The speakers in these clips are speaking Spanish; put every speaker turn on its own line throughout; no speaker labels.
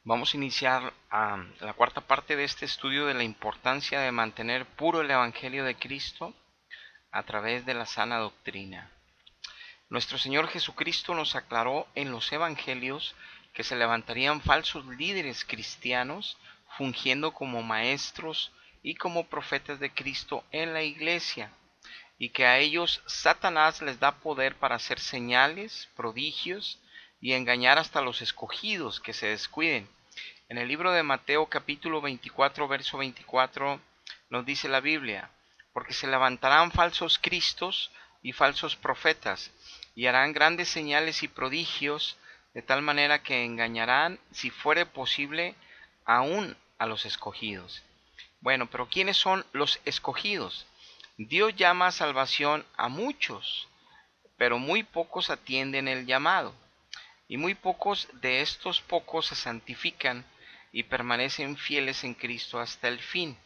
Vamos a iniciar la cuarta parte de este estudio de la importancia de mantener puro el Evangelio de Cristo a través de la sana doctrina. Nuestro Señor Jesucristo nos aclaró en los Evangelios que se levantarían falsos líderes cristianos fungiendo como maestros y como profetas de Cristo en la iglesia, y que a ellos Satanás les da poder para hacer señales, prodigios y engañar hasta los escogidos que se descuiden. En el libro de Mateo capítulo 24, verso 24 nos dice la Biblia: porque se levantarán falsos cristos y falsos profetas, y harán grandes señales y prodigios, de tal manera que engañarán, si fuere posible, aún a los escogidos. Bueno, pero ¿quiénes son los escogidos? Dios llama a salvación a muchos, pero muy pocos atienden el llamado, y muy pocos de estos pocos se santifican y permanecen fieles en Cristo hasta el fin.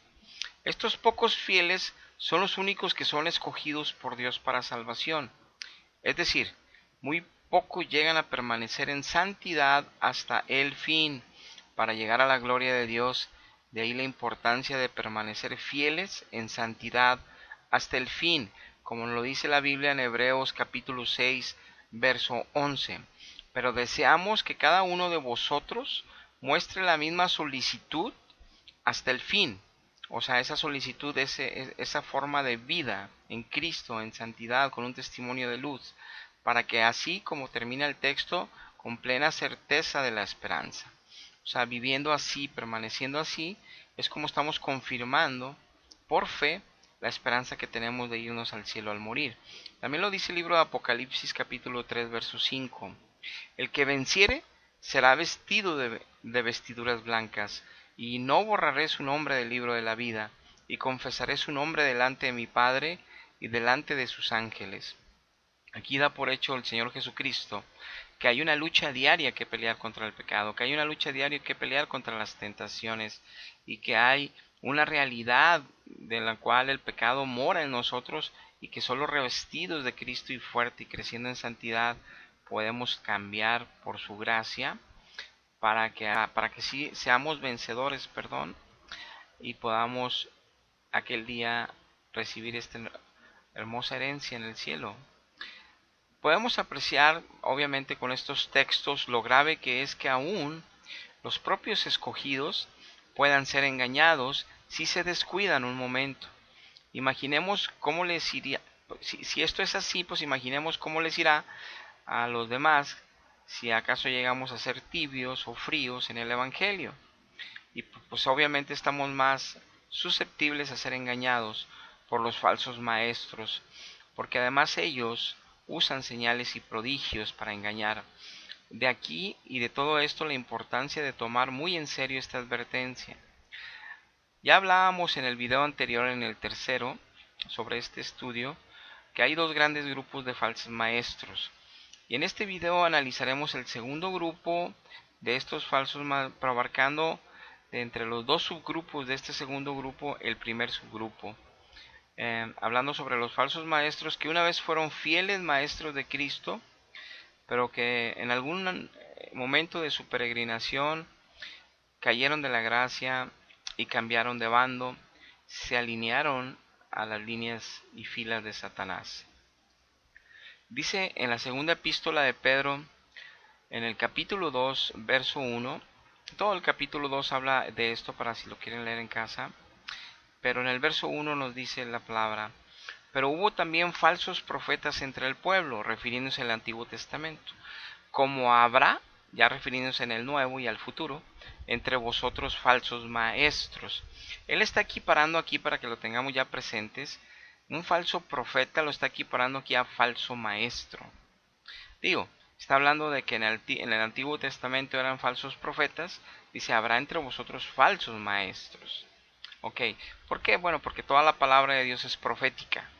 Estos pocos fieles son los únicos que son escogidos por Dios para salvación. Es decir, muy pocos llegan a permanecer en santidad hasta el fin para llegar a la gloria de Dios. De ahí la importancia de permanecer fieles en santidad hasta el fin, como lo dice la Biblia en Hebreos capítulo 6, verso 11. Pero deseamos que cada uno de vosotros muestre la misma solicitud hasta el fin. O sea, esa solicitud, esa forma de vida en Cristo, en santidad, con un testimonio de luz, para que así como termina el texto, con plena certeza de la esperanza. O sea, viviendo así, permaneciendo así, es como estamos confirmando por fe la esperanza que tenemos de irnos al cielo al morir. También lo dice el libro de Apocalipsis capítulo 3, verso 5. El que venciere será vestido de vestiduras blancas, y no borraré su nombre del libro de la vida, y confesaré su nombre delante de mi Padre y delante de sus ángeles. Aquí da por hecho el Señor Jesucristo que hay una lucha diaria que pelear contra el pecado, que hay una lucha diaria que pelear contra las tentaciones, y que hay una realidad de la cual el pecado mora en nosotros, y que solo revestidos de Cristo y fuerte y creciendo en santidad podemos cambiar por su gracia para que sí seamos vencedores, perdón, y podamos aquel día recibir esta hermosa herencia en el cielo. Podemos apreciar, obviamente, con estos textos lo grave que es que aún los propios escogidos puedan ser engañados si se descuidan un momento. Imaginemos cómo les iría, si esto es así, pues imaginemos cómo les irá a los demás si acaso llegamos a ser tibios o fríos en el Evangelio. Y pues obviamente estamos más susceptibles a ser engañados por los falsos maestros, porque además ellos usan señales y prodigios para engañar. De aquí y de todo esto la importancia de tomar muy en serio esta advertencia. Ya hablábamos en el video anterior, en el tercero, sobre este estudio, que hay dos grandes grupos de falsos maestros. Y en este video analizaremos el segundo grupo de estos falsos maestros, abarcando de entre los dos subgrupos de este segundo grupo el primer subgrupo. Hablando sobre los falsos maestros que una vez fueron fieles maestros de Cristo, pero que en algún momento de su peregrinación cayeron de la gracia y cambiaron de bando, se alinearon a las líneas y filas de Satanás. Dice en la segunda epístola de Pedro, en el capítulo 2, verso 1, todo el capítulo 2 habla de esto para si lo quieren leer en casa, pero en el verso 1 nos dice la palabra: pero hubo también falsos profetas entre el pueblo, refiriéndose al Antiguo Testamento, como habrá, ya refiriéndose en el Nuevo y al futuro, entre vosotros falsos maestros. Él está equiparando aquí, para que lo tengamos ya presentes, un falso profeta lo está equiparando aquí a falso maestro. Digo, está hablando de que en el Antiguo Testamento eran falsos profetas, dice, habrá entre vosotros falsos maestros. Ok, ¿por qué? Bueno, porque toda la palabra de Dios es profética.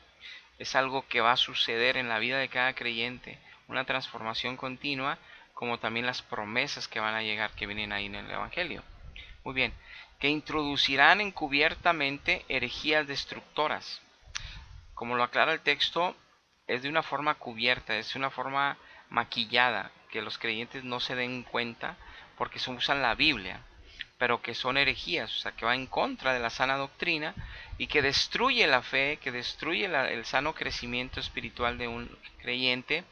Es algo que va a suceder en la vida de cada creyente, una transformación continua, como también las promesas que van a llegar, que vienen ahí en el Evangelio. Muy bien, que introducirán encubiertamente herejías destructoras. Como lo aclara el texto, es de una forma cubierta, es de una forma maquillada, que los creyentes no se den cuenta, porque usan la Biblia, pero que son herejías, o sea, que va en contra de la sana doctrina y que destruye la fe, que destruye el sano crecimiento espiritual de un creyente,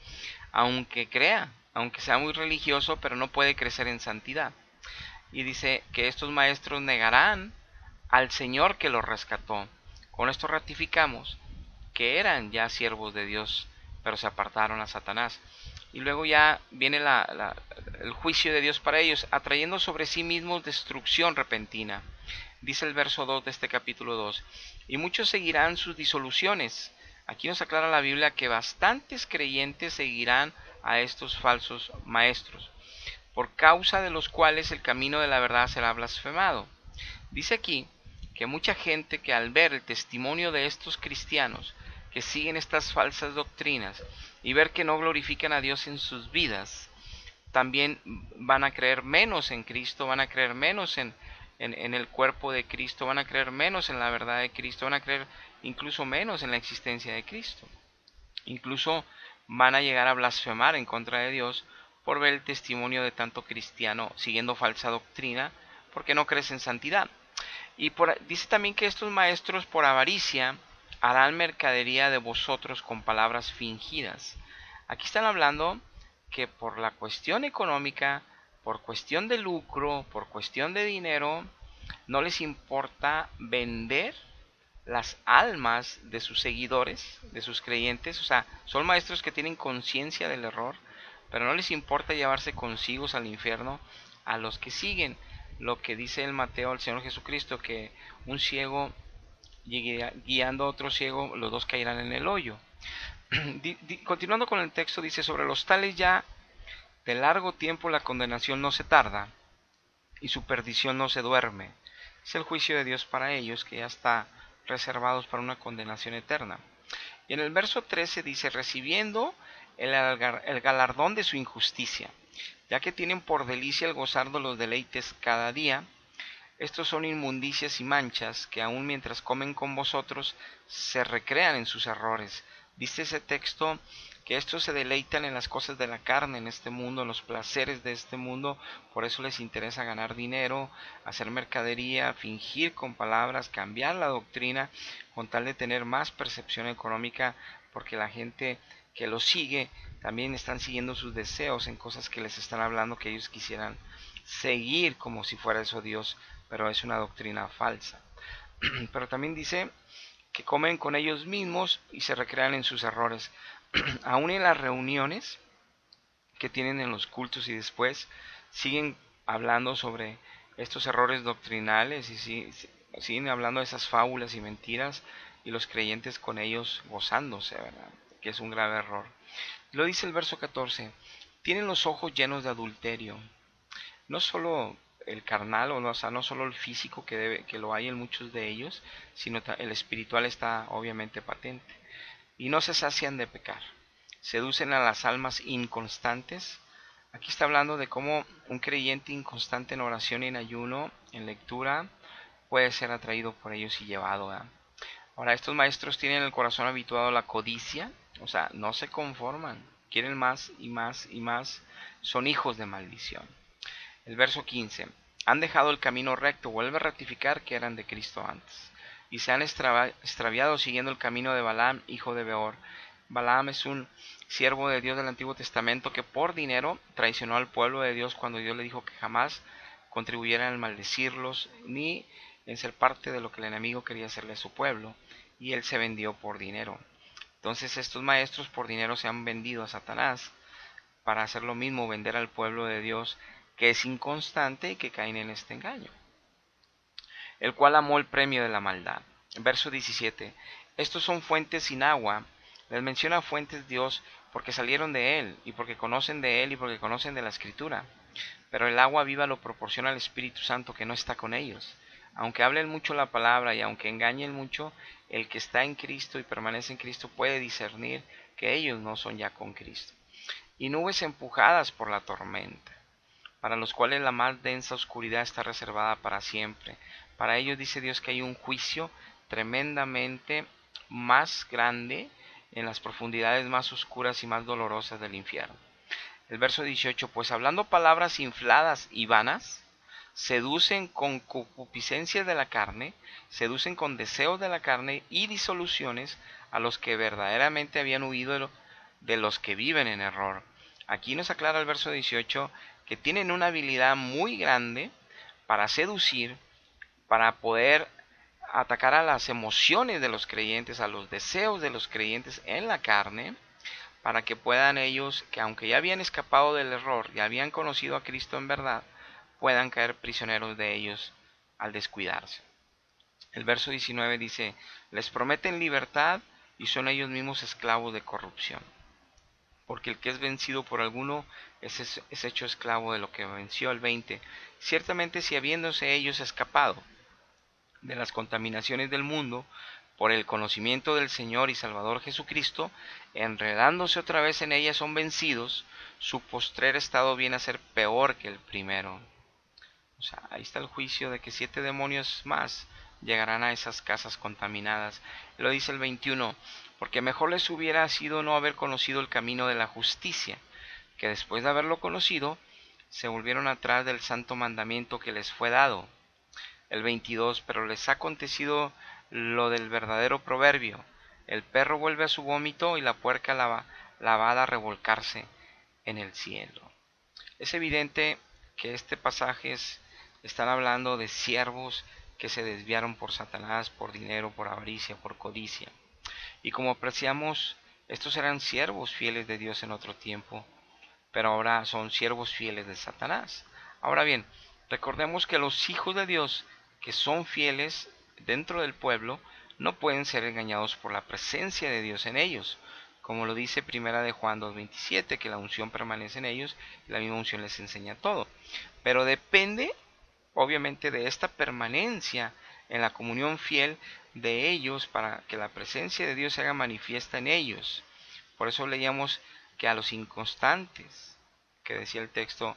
aunque crea, aunque sea muy religioso, pero no puede crecer en santidad. Y dice que estos maestros negarán al Señor que los rescató. Con esto ratificamos que eran ya siervos de Dios, pero se apartaron a Satanás. Y luego ya viene el juicio de Dios para ellos, atrayendo sobre sí mismos destrucción repentina. Dice el verso 2 de este capítulo 2, y muchos seguirán sus disoluciones. Aquí nos aclara la Biblia que bastantes creyentes seguirán a estos falsos maestros, por causa de los cuales el camino de la verdad será blasfemado. Dice aquí que mucha gente que al ver el testimonio de estos cristianos que siguen estas falsas doctrinas y ver que no glorifican a Dios en sus vidas, también van a creer menos en Cristo, van a creer menos en el cuerpo de Cristo, van a creer menos en la verdad de Cristo, van a creer incluso menos en la existencia de Cristo. Incluso van a llegar a blasfemar en contra de Dios por ver el testimonio de tanto cristiano siguiendo falsa doctrina, porque no crees en santidad. Y dice también que estos maestros por avaricia harán mercadería de vosotros con palabras fingidas. Aquí están hablando que por la cuestión económica, por cuestión de lucro, por cuestión de dinero, no les importa vender las almas de sus seguidores, de sus creyentes. O sea, son maestros que tienen conciencia del error, pero no les importa llevarse consigo al infierno a los que siguen lo que dice el Mateo al Señor Jesucristo, que un ciego guiando a otro ciego, los dos caerán en el hoyo. Continuando con el texto, dice, sobre los tales ya de largo tiempo la condenación no se tarda, y su perdición no se duerme. Es el juicio de Dios para ellos, que ya está reservados para una condenación eterna. Y en el verso 13 dice, recibiendo el galardón de su injusticia, ya que tienen por delicia el gozar de los deleites cada día. Estos son inmundicias y manchas que aun mientras comen con vosotros se recrean en sus errores. Dice ese texto que estos se deleitan en las cosas de la carne en este mundo, en los placeres de este mundo, por eso les interesa ganar dinero, hacer mercadería, fingir con palabras, cambiar la doctrina, con tal de tener más percepción económica, porque la gente que los sigue también están siguiendo sus deseos en cosas que les están hablando que ellos quisieran seguir como si fuera eso Dios, pero es una doctrina falsa. Pero también dice que comen con ellos mismos y se recrean en sus errores. Aún en las reuniones que tienen en los cultos y después siguen hablando sobre estos errores doctrinales y siguen hablando de esas fábulas y mentiras, y los creyentes con ellos gozándose, ¿verdad? Que es un grave error. Lo dice el verso 14, tienen los ojos llenos de adulterio. No solo el carnal, o sea, no solo el físico que lo hay en muchos de ellos, sino el espiritual está obviamente patente. Y no se sacian de pecar. Seducen a las almas inconstantes. Aquí está hablando de cómo un creyente inconstante en oración y en ayuno, en lectura, puede ser atraído por ellos y llevado a... Ahora, estos maestros tienen el corazón habituado a la codicia, o sea, no se conforman, quieren más y más y más, son hijos de maldición. El verso 15, han dejado el camino recto, vuelve a ratificar que eran de Cristo antes, y se han extraviado siguiendo el camino de Balaam, hijo de Beor. Balaam es un siervo de Dios del Antiguo Testamento que por dinero traicionó al pueblo de Dios cuando Dios le dijo que jamás contribuyeran en maldecirlos ni en ser parte de lo que el enemigo quería hacerle a su pueblo, y él se vendió por dinero. Entonces estos maestros por dinero se han vendido a Satanás para hacer lo mismo, vender al pueblo de Dios que es inconstante y que caen en este engaño, el cual amó el premio de la maldad. Verso 17, estos son fuentes sin agua. Les menciona fuentes Dios porque salieron de Él, y porque conocen de Él, y porque conocen de la Escritura. Pero el agua viva lo proporciona el Espíritu Santo que no está con ellos. Aunque hablen mucho la palabra y aunque engañen mucho, el que está en Cristo y permanece en Cristo puede discernir que ellos no son ya con Cristo. Y nubes empujadas por la tormenta, para los cuales la más densa oscuridad está reservada para siempre. Para ellos dice Dios que hay un juicio tremendamente más grande en las profundidades más oscuras y más dolorosas del infierno. El verso 18, pues hablando palabras infladas y vanas, seducen con concupiscencia de la carne, seducen con deseos de la carne y disoluciones a los que verdaderamente habían huido de los que viven en error. Aquí nos aclara el verso 18 que tienen una habilidad muy grande para seducir, para poder atacar a las emociones de los creyentes, a los deseos de los creyentes en la carne, para que puedan ellos, que aunque ya habían escapado del error, ya habían conocido a Cristo en verdad, puedan caer prisioneros de ellos al descuidarse. El verso 19 dice, les prometen libertad y son ellos mismos esclavos de corrupción. Porque el que es vencido por alguno es hecho esclavo de lo que venció. El 20, ciertamente si habiéndose ellos escapado de las contaminaciones del mundo, por el conocimiento del Señor y Salvador Jesucristo, enredándose otra vez en ellas son vencidos, su postrer estado viene a ser peor que el primero. O sea, ahí está el juicio de que 7 demonios más llegarán a esas casas contaminadas. Lo dice el 21, porque mejor les hubiera sido no haber conocido el camino de la justicia, que después de haberlo conocido, se volvieron atrás del santo mandamiento que les fue dado. El 22, pero les ha acontecido lo del verdadero proverbio, el perro vuelve a su vómito y la puerca lavada a revolcarse en el cielo. Es evidente que este pasaje están hablando de siervos que se desviaron por Satanás, por dinero, por avaricia, por codicia. Y como apreciamos, estos eran siervos fieles de Dios en otro tiempo, pero ahora son siervos fieles de Satanás. Ahora bien, recordemos que los hijos de Dios que son fieles dentro del pueblo no pueden ser engañados por la presencia de Dios en ellos, como lo dice primera de Juan 2:27, que la unción permanece en ellos y la misma unción les enseña todo. Pero depende, obviamente, de esta permanencia en la comunión fiel de ellos para que la presencia de Dios se haga manifiesta en ellos. Por eso leíamos que a los inconstantes, que decía el texto,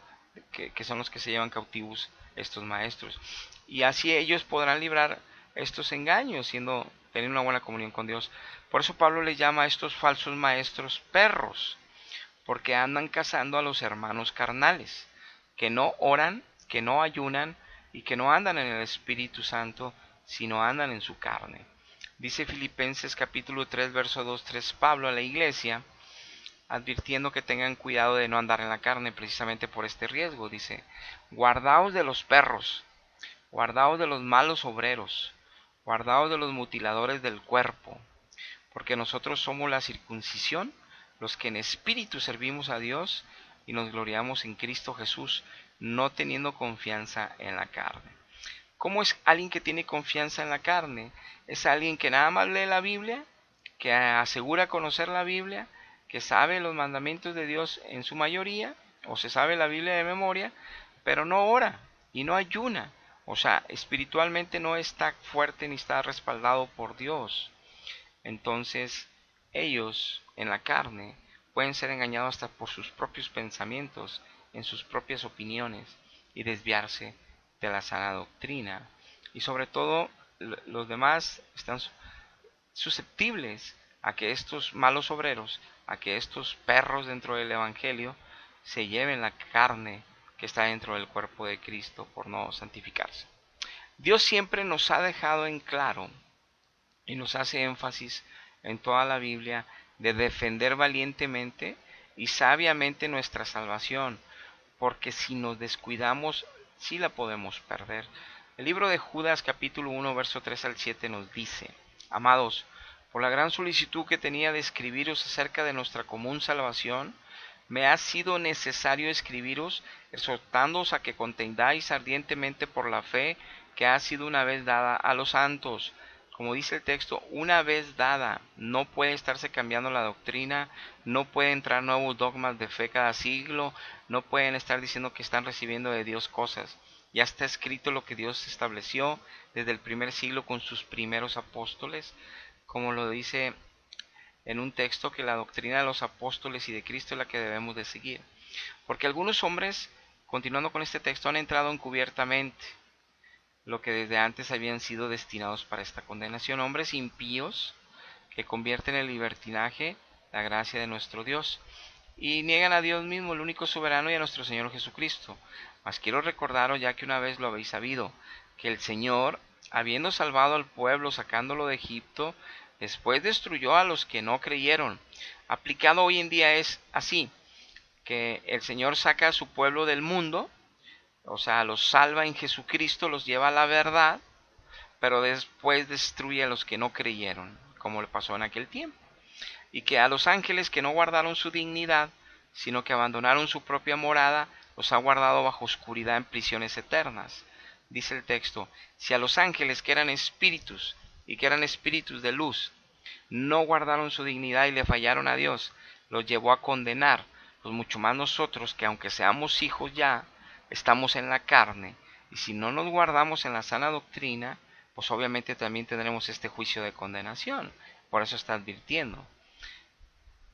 que son los que se llevan cautivos estos maestros. Y así ellos podrán librar estos engaños, teniendo una buena comunión con Dios. Por eso Pablo les llama a estos falsos maestros perros, porque andan cazando a los hermanos carnales, que no oran, que no ayunan y que no andan en el Espíritu Santo, sino andan en su carne. Dice Filipenses capítulo 3, verso 2-3 Pablo a la iglesia, advirtiendo que tengan cuidado de no andar en la carne precisamente por este riesgo. Dice, guardaos de los perros, guardaos de los malos obreros, guardaos de los mutiladores del cuerpo, porque nosotros somos la circuncisión, los que en espíritu servimos a Dios y nos gloriamos en Cristo Jesús, no teniendo confianza en la carne. ¿Cómo es alguien que tiene confianza en la carne? Es alguien que nada más lee la Biblia, que asegura conocer la Biblia, que sabe los mandamientos de Dios en su mayoría, o se sabe la Biblia de memoria, pero no ora y no ayuna. O sea, espiritualmente no está fuerte ni está respaldado por Dios. Entonces, ellos en la carne pueden ser engañados hasta por sus propios pensamientos, en sus propias opiniones, y desviarse de la sana doctrina. Y sobre todo, los demás están susceptibles a que estos malos obreros, a que estos perros dentro del Evangelio, se lleven la carne que está dentro del cuerpo de Cristo por no santificarse. Dios siempre nos ha dejado en claro y nos hace énfasis en toda la Biblia de defender valientemente y sabiamente nuestra salvación, porque si nos descuidamos, sí la podemos perder. El libro de Judas capítulo 1 verso 3 al 7 nos dice, amados, por la gran solicitud que tenía de escribiros acerca de nuestra común salvación, me ha sido necesario escribiros, exhortándoos a que contendáis ardientemente por la fe que ha sido una vez dada a los santos. Como dice el texto, una vez dada, no puede estarse cambiando la doctrina, no puede entrar nuevos dogmas de fe cada siglo, no pueden estar diciendo que están recibiendo de Dios cosas. Ya está escrito lo que Dios estableció desde el primer siglo con sus primeros apóstoles, como lo dice en un texto, que la doctrina de los apóstoles y de Cristo es la que debemos de seguir. Porque algunos hombres, continuando con este texto, han entrado encubiertamente, lo que desde antes habían sido destinados para esta condenación, hombres impíos que convierten en libertinaje la gracia de nuestro Dios. y niegan a Dios mismo, el único soberano, y a nuestro Señor Jesucristo. Mas quiero recordaros, ya que una vez lo habéis sabido, que el Señor, habiendo salvado al pueblo, sacándolo de Egipto, después destruyó a los que no creyeron. Aplicado hoy en día es así, que el Señor saca a su pueblo del mundo, o sea, los salva en Jesucristo, los lleva a la verdad, pero después destruye a los que no creyeron, como le pasó en aquel tiempo. Y que a los ángeles que no guardaron su dignidad, sino que abandonaron su propia morada, los ha guardado bajo oscuridad en prisiones eternas. Dice el texto, si a los ángeles que eran espíritus y que eran espíritus de luz, no guardaron su dignidad y le fallaron a Dios, los llevó a condenar, pues mucho más nosotros, que aunque seamos hijos ya, estamos en la carne, y si no nos guardamos en la sana doctrina, pues obviamente también tendremos este juicio de condenación. Por eso está advirtiendo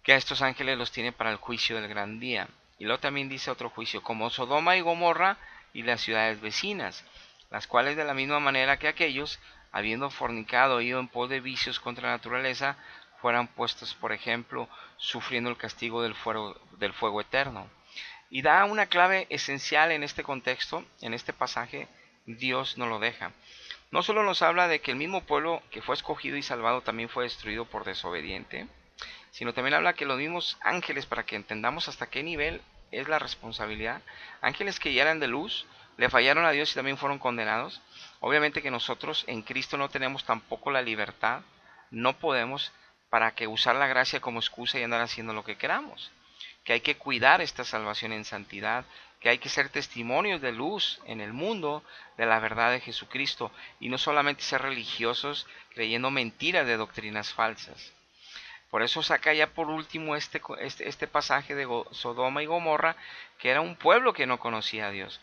que a estos ángeles los tiene para el juicio del gran día. Y luego también dice otro juicio, como Sodoma y Gomorra y las ciudades vecinas, las cuales de la misma manera que aquellos, habiendo fornicado e ido en pos de vicios contra la naturaleza, fueran puestos, por ejemplo, sufriendo el castigo del fuego eterno. Y da una clave esencial en este contexto, en este pasaje, Dios no lo deja. No solo nos habla de que el mismo pueblo que fue escogido y salvado también fue destruido por desobediente, sino también habla que los mismos ángeles, para que entendamos hasta qué nivel es la responsabilidad, ángeles que ya eran de luz, le fallaron a Dios y también fueron condenados. Obviamente que nosotros en Cristo no tenemos tampoco la libertad, no podemos para que usar la gracia como excusa y andar haciendo lo que queramos, que hay que cuidar esta salvación en santidad, que hay que ser testimonios de luz en el mundo de la verdad de Jesucristo y no solamente ser religiosos creyendo mentiras de doctrinas falsas. Por eso saca ya por último este pasaje de Sodoma y Gomorra, que era un pueblo que no conocía a Dios.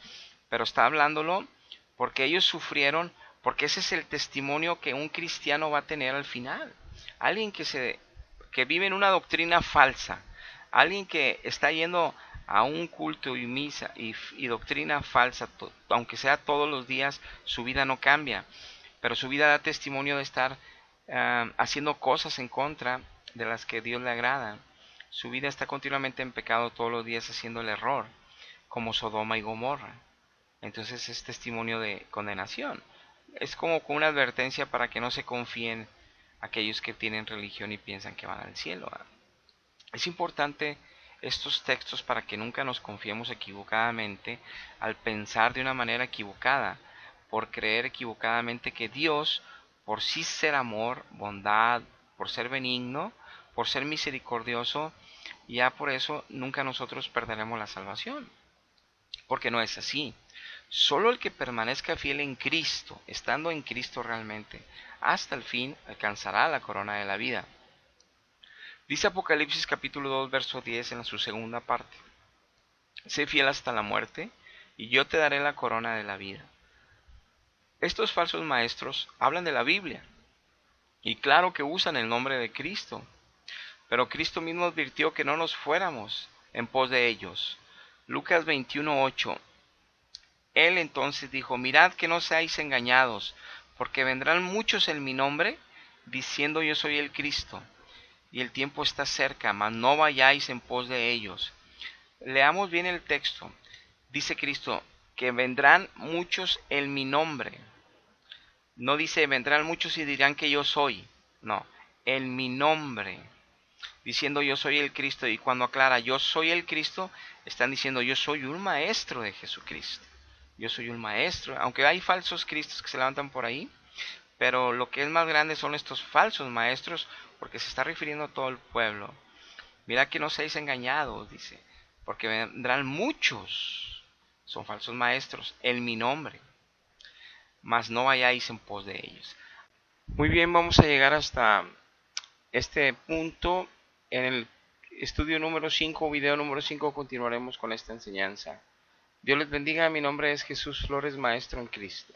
Pero está hablándolo porque ellos sufrieron, porque ese es el testimonio que un cristiano va a tener al final. Alguien que vive en una doctrina falsa, alguien que está yendo a un culto y misa y doctrina falsa, aunque sea todos los días, su vida no cambia, pero su vida da testimonio de estar haciendo cosas en contra de las que Dios le agrada. Su vida está continuamente en pecado todos los días haciendo el error, como Sodoma y Gomorra. Entonces es testimonio de condenación. Es como una advertencia para que no se confíen aquellos que tienen religión y piensan que van al cielo. Es importante estos textos para que nunca nos confiemos equivocadamente al pensar de una manera equivocada, por creer equivocadamente que Dios, por sí ser amor, bondad, por ser benigno, por ser misericordioso, ya por eso nunca nosotros perderemos la salvación. Porque no es así. Solo el que permanezca fiel en Cristo, estando en Cristo realmente, hasta el fin, alcanzará la corona de la vida. Dice Apocalipsis capítulo 2, verso 10 en su segunda parte. Sé fiel hasta la muerte, y yo te daré la corona de la vida. Estos falsos maestros hablan de la Biblia, y claro que usan el nombre de Cristo, pero Cristo mismo advirtió que no nos fuéramos en pos de ellos. Lucas 21:8. Él entonces dijo, mirad que no seáis engañados, porque vendrán muchos en mi nombre, diciendo yo soy el Cristo, y el tiempo está cerca, mas no vayáis en pos de ellos. Leamos bien el texto. Dice Cristo que vendrán muchos en mi nombre. No dice vendrán muchos y dirán que yo soy. No, en mi nombre. Diciendo yo soy el Cristo. Y cuando aclara yo soy el Cristo, están diciendo yo soy un maestro de Jesucristo. Yo soy un maestro. Aunque hay falsos cristos que se levantan por ahí, pero lo que es más grande son estos falsos maestros, porque se está refiriendo a todo el pueblo. Mira que no seáis engañados, dice, porque vendrán muchos, son falsos maestros, en mi nombre, mas no vayáis en pos de ellos. Muy bien, vamos a llegar hasta este punto. En el estudio número 5, video número 5, continuaremos con esta enseñanza. Dios les bendiga, mi nombre es Jesús Flores, maestro en Cristo.